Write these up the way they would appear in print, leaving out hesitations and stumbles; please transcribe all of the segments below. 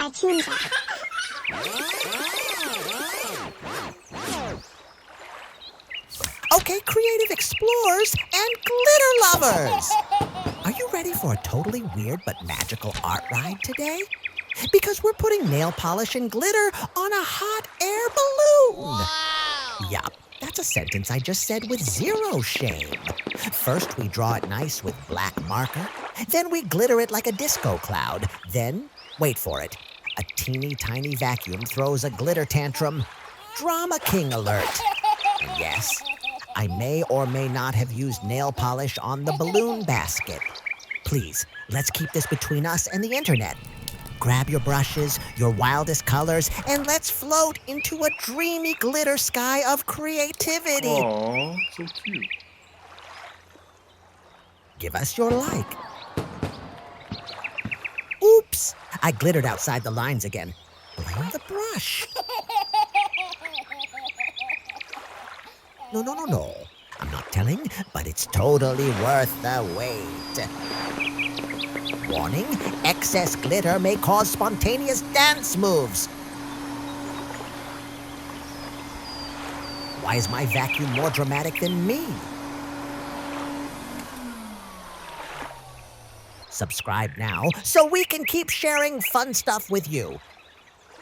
Artoonza. Okay, creative explorers and glitter lovers! Are you ready for a totally weird but magical art ride today? Because we're putting nail polish and glitter on a hot air balloon! Wow. Yup, that's a sentence I just said with zero shame. First, we draw it nice with black marker. Then we glitter it like a disco cloud. Then, wait for it, a teeny tiny vacuum throws a glitter tantrum. Drama king alert. And yes, I may or may not have used nail polish on the balloon basket. Please, let's keep this between us and the internet. Grab your brushes, your wildest colors, and let's float into a dreamy glitter sky of creativity. Aww, so cute. Give us your like. Oops! I glittered outside the lines again. Blame the brush. No. I'm not telling, but it's totally worth the wait. Warning, excess glitter may cause spontaneous dance moves. Why is my vacuum more dramatic than me? Subscribe now so we can keep sharing fun stuff with you.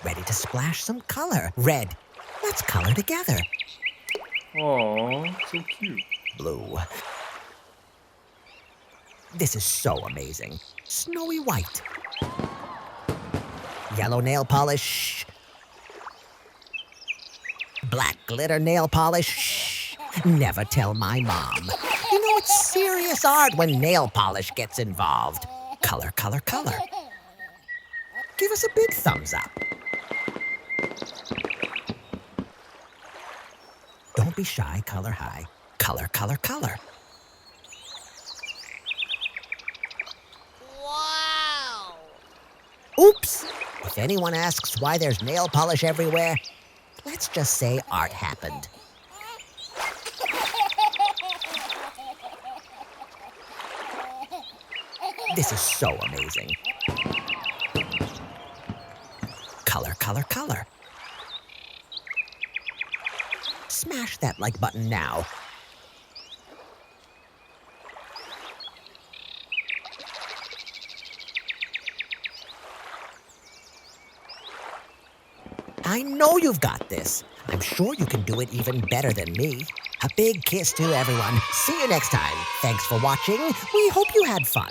Ready to splash some color? Red. Let's color together. Aww, so cute. Blue. This is so amazing. Snowy white. Yellow nail polish. Black glitter nail polish. Never tell my mom. You know, it's serious art when nail polish gets involved. Color. Give us a big thumbs up. Don't be shy, color high. Color. Wow! Oops! If anyone asks why there's nail polish everywhere, let's just say art happened. This is so amazing. Color. Smash that like button now. I know you've got this. I'm sure you can do it even better than me. A big kiss to everyone. See you next time. Thanks for watching. We hope you had fun.